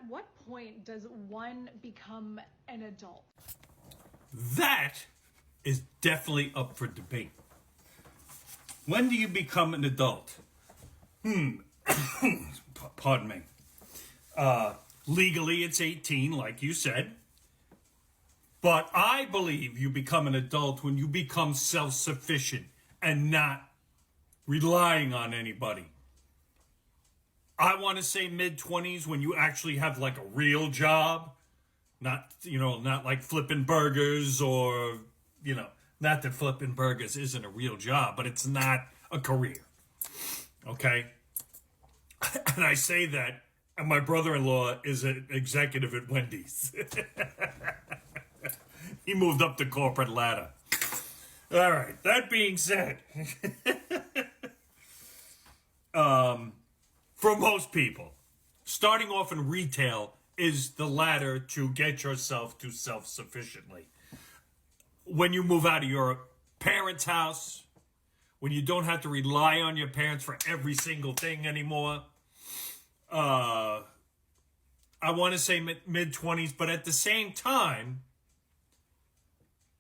At what point does one become an adult? That is definitely up for debate. When do you become an adult? Pardon me. Legally, it's 18, like you said. But I believe you become an adult when you become self-sufficient and not relying on anybody. I want to say mid-20s when you actually have like a real job. Not like flipping burgers or, not that flipping burgers isn't a real job, but it's not a career. Okay? And I say that, and my brother-in-law is an executive at Wendy's. He moved up the corporate ladder. All right, that being said, for most people, starting off in retail is the ladder to get yourself to self-sufficiently. When you move out of your parents' house, when you don't have to rely on your parents for every single thing anymore, I want to say mid-20s, but at the same time,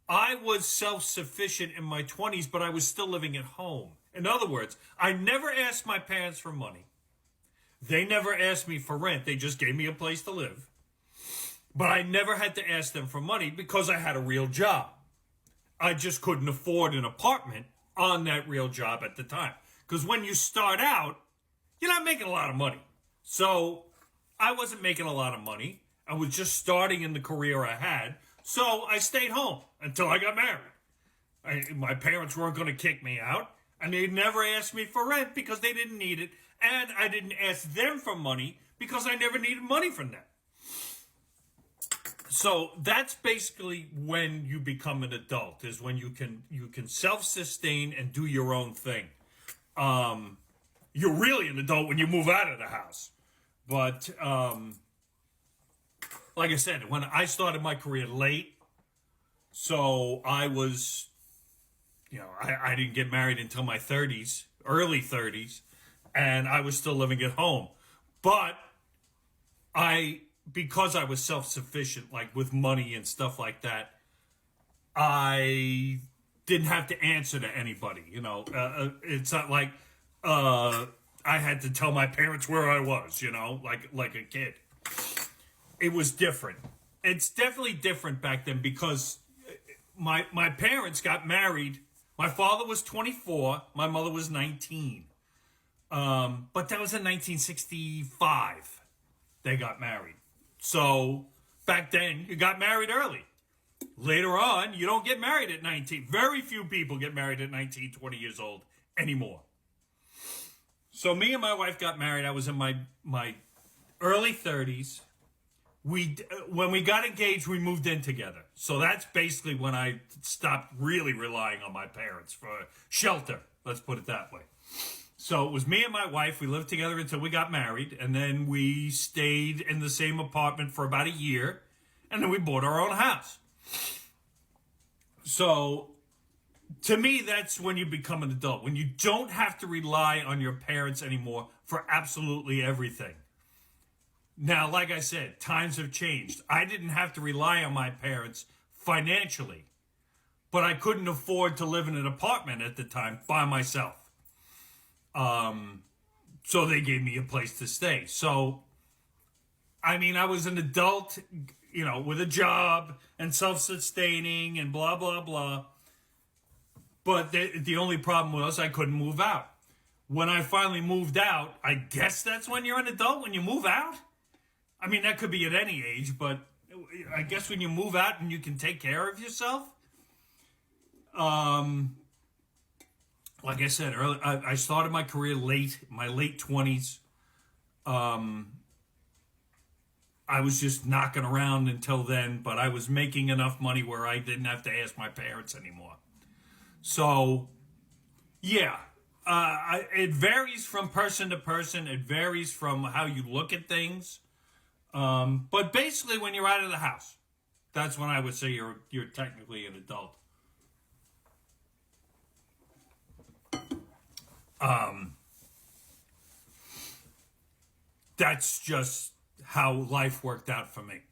I was self-sufficient in my 20s, but I was still living at home. In other words, I never asked my parents for money. They never asked me for rent. They just gave me a place to live. But I never had to ask them for money because I had a real job. I just couldn't afford an apartment on that real job at the time. Because when you start out, you're not making a lot of money. So I wasn't making a lot of money. I was just starting in the career I had. So I stayed home until I got married. My parents weren't going to kick me out. And they never asked me for rent because they didn't need it. And I didn't ask them for money because I never needed money from them. So that's basically when you become an adult, is when you can self-sustain and do your own thing. You're really an adult when you move out of the house. But like I said, when I started my career late, so I was, I didn't get married until my 30s, early 30s, and I was still living at home. But because I was self-sufficient, like with money and stuff like that, I didn't have to answer to anybody. It's not like I had to tell my parents where I was, like a kid. It was different. It's definitely different back then because my parents got married. My father was 24. My mother was 19. But that was in 1965. They got married. So back then, you got married early. Later on, you don't get married at 19. Very few people get married at 19, 20 years old anymore. So me and my wife got married. I was in my early 30s. When we got engaged, we moved in together. So that's basically when I stopped really relying on my parents for shelter. Let's put it that way. So it was me and my wife. We lived together until we got married. And then we stayed in the same apartment for about a year. And then we bought our own house. So to me, that's when you become an adult. When you don't have to rely on your parents anymore for absolutely everything. Now, like I said, times have changed. I didn't have to rely on my parents financially, but I couldn't afford to live in an apartment at the time by myself. So they gave me a place to stay. So, I was an adult, with a job and self-sustaining and blah, blah, blah. But the only problem was I couldn't move out. When I finally moved out, I guess that's when you're an adult, when you move out. That could be at any age, but I guess when you move out and you can take care of yourself. Like I said earlier, I started my career late, my late 20s. I was just knocking around until then, but I was making enough money where I didn't have to ask my parents anymore. So, yeah, it varies from person to person. It varies from how you look at things. But basically, when you're out of the house, that's when I would say you're technically an adult. That's just how life worked out for me.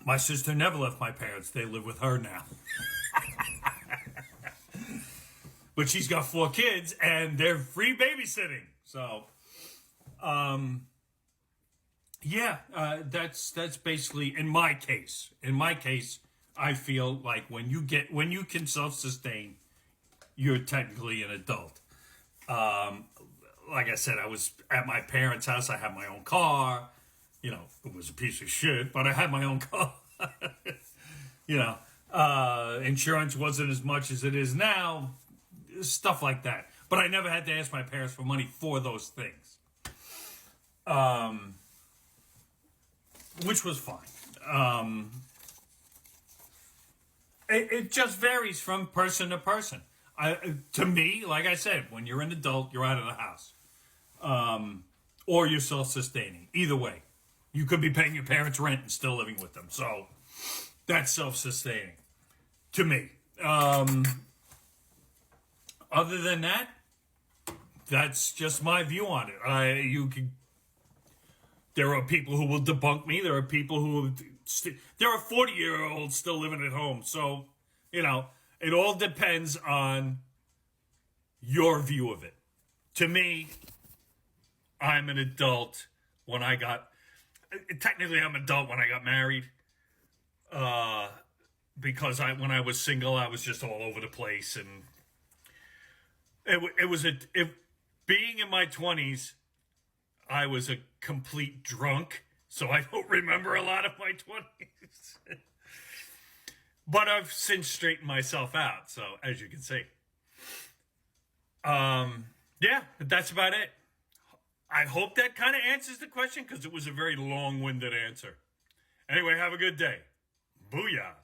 My sister never left my parents. They live with her now. But she's got 4 kids and they're free babysitting. So, that's basically in my case. In my case, I feel like when you can self-sustain, you're technically an adult. Like I said, I was at my parents' house. I had my own car. It was a piece of shit, but I had my own car. Insurance wasn't as much as it is now. Stuff like that. But I never had to ask my parents for money for those things. Which was fine. It just varies from person to person. To me, like I said, when you're an adult, you're out of the house. Or you're self-sustaining. Either way. You could be paying your parents' rent and still living with them. So, that's self-sustaining. To me. Other than that, that's just my view on it. There are people who will debunk me. There are people who... there are 40-year-olds still living at home. So, it all depends on your view of it. To me, I'm an adult when I got... Technically, I'm an adult when I got married. Because when I was single, I was just all over the place. And being in my 20s, I was a complete drunk. So I don't remember a lot of my 20s. But I've since straightened myself out. So, as you can see. But that's about it. I hope that kind of answers the question because it was a very long-winded answer. Anyway, have a good day. Booyah.